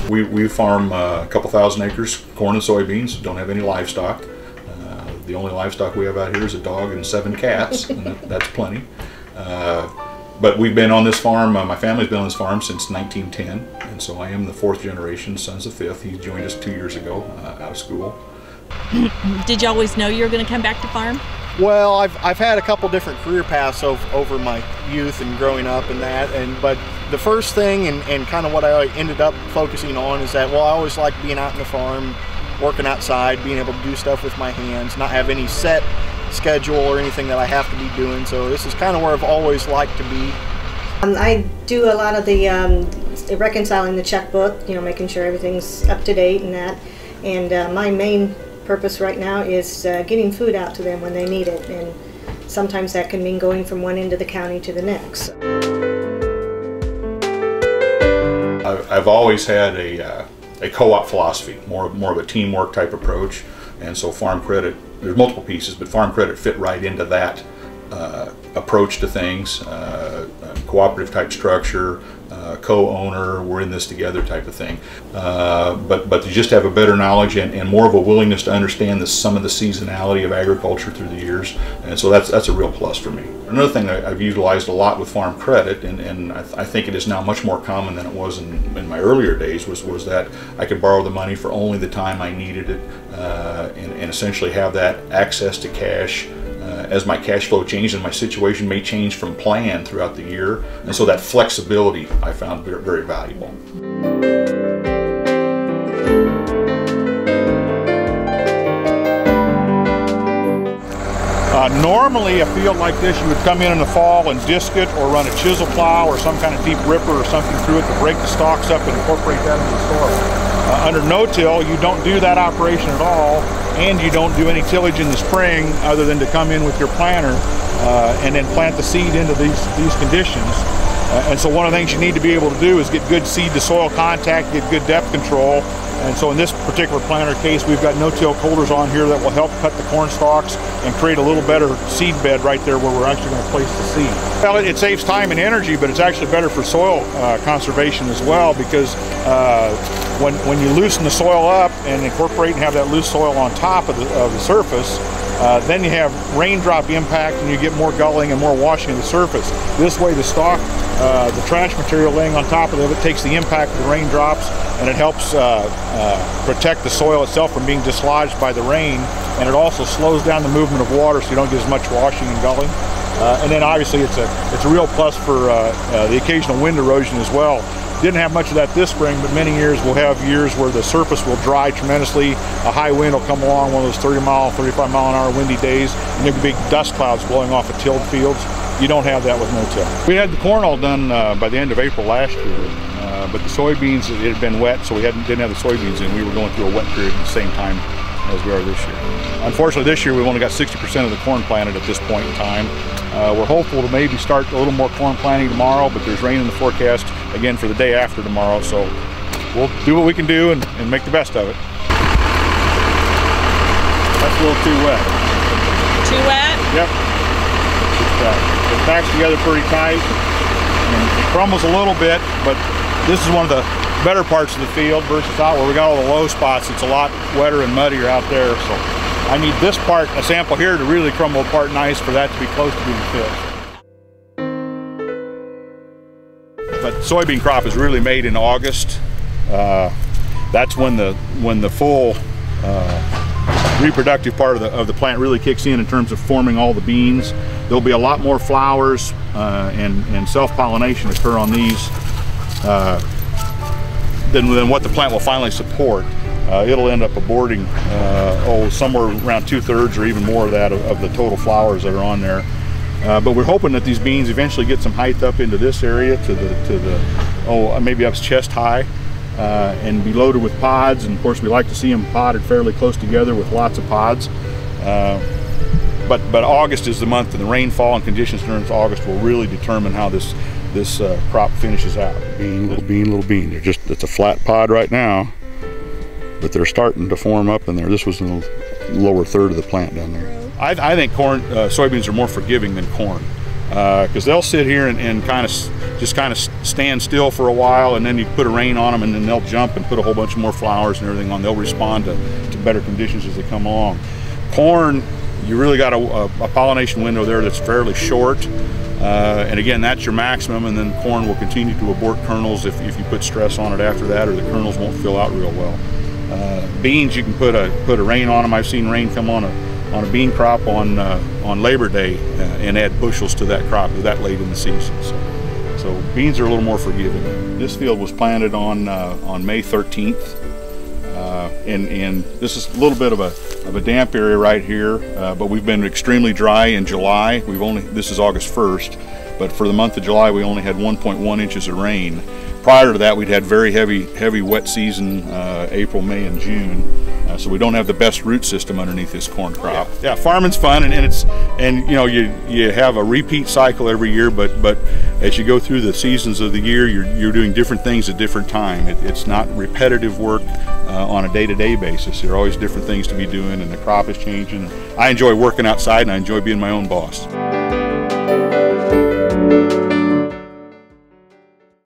We farm a couple thousand acres, corn and soybeans, don't have any livestock. The only livestock we have out here is a dog and 7 cats, and that's plenty. But we've been on this farm, my family's been on this farm since 1910, and so I am the 4th generation, son's the 5th. He joined us 2 years ago out of school. Did you always know you were going to come back to farm? Well, I've had a couple different career paths over my youth and growing up and that, but the first thing and kind of what I ended up focusing on is that, well, I always liked being out in the farm, working outside, being able to do stuff with my hands, not have any set schedule or anything that I have to be doing. So this is kind of where I've always liked to be. I do a lot of the reconciling the checkbook, you know, making sure everything's up to date and that. And my main purpose right now is getting food out to them when they need it. And sometimes that can mean going from one end of the county to the next. I've always had a co-op philosophy, more of a teamwork type approach, and so farm credit, there's multiple pieces, but farm credit fit right into that approach to things, cooperative type structure, co-owner, we're in this together type of thing. But to just have a better knowledge and more of a willingness to understand some of the seasonality of agriculture through the years, and so that's a real plus for me. Another thing I've utilized a lot with farm credit, and I think it is now much more common than it was in my earlier days, was that I could borrow the money for only the time I needed it, and essentially have that access to cash as my cash flow changed, and my situation may change from plan throughout the year, and so that flexibility I found very valuable. Normally a field like this, you would come in the fall and disc it or run a chisel plow or some kind of deep ripper or something through it to break the stalks up and incorporate that into the soil. Under no-till, you don't do that operation at all, and you don't do any tillage in the spring other than to come in with your planter and then plant the seed into these conditions. And so one of the things you need to be able to do is get good seed to soil contact, get good depth control. And so in this particular planter case, we've got no-till coulters on here that will help cut the corn stalks and create a little better seed bed right there where we're actually going to place the seed. Well, it saves time and energy, but it's actually better for soil conservation as well, because when you loosen the soil up and incorporate and have that loose soil on top of the surface, then you have raindrop impact and you get more gulling and more washing of the surface. This way the stalk, the trash material laying on top of it takes the impact of the raindrops, and it helps protect the soil itself from being dislodged by the rain, and it also slows down the movement of water so you don't get as much washing and gulling. And then obviously it's a real plus for the occasional wind erosion as well. Didn't have much of that this spring, but many years we'll have years where the surface will dry tremendously. A high wind will come along, one of those 30-mile, 35-mile-an-hour windy days, and there'll be big dust clouds blowing off of tilled fields. You don't have that with no-till. We had the corn all done by the end of April last year, but the soybeans, it had been wet, so we didn't have the soybeans in. We were going through a wet period at the same time as we are this year. Unfortunately, this year we've only got 60% of the corn planted at this point in time. We're hopeful to maybe start a little more corn planting tomorrow, but there's rain in the forecast again for the day after tomorrow, so we'll do what we can do and make the best of it. That's a little too wet. Too wet? Yep. It packs together pretty tight and it crumbles a little bit, but this is one of the better parts of the field versus out where we got all the low spots. It's a lot wetter and muddier out there, so I need this part, a sample here, to really crumble apart nice for that to be close to being filled. But soybean crop is really made in August. That's when the full reproductive part of the plant really kicks in terms of forming all the beans. There'll be a lot more flowers and self-pollination occur on these than what the plant will finally support. It'll end up aborting somewhere around 2/3 or even more of that of the total flowers that are on there. But we're hoping that these beans eventually get some height up into this area to the maybe up chest high, and be loaded with pods. And of course we like to see them podded fairly close together with lots of pods. But August is the month, and the rainfall and conditions during August will really determine how this crop finishes out. Bean, little bean, little bean. It's a flat pod right now, but they're starting to form up in there. This was in the lower third of the plant down there. I think soybeans are more forgiving than corn. because they'll sit here and kind of stand still for a while, and then you put a rain on them, and then they'll jump and put a whole bunch more flowers and everything on. They'll respond to better conditions as they come along. Corn, you really got a pollination window there that's fairly short, and again, that's your maximum, and then corn will continue to abort kernels if you put stress on it after that, or the kernels won't fill out real well. Beans, you can put a rain on them. I've seen rain come on a bean crop on Labor Day and add bushels to that crop that late in the season. So beans are a little more forgiving. This field was planted on May 13th, and this is a little bit of a damp area right here, but we've been extremely dry in July. This is August 1st, but for the month of July we only had 1.1 inches of rain. Prior to that, we'd had very heavy wet season, April, May, and June. So we don't have the best root system underneath this corn crop. Yeah, farming's fun, and you know, you have a repeat cycle every year, but as you go through the seasons of the year, you're doing different things at different time. It's not repetitive work on a day-to-day basis. There are always different things to be doing, and the crop is changing. I enjoy working outside, and I enjoy being my own boss.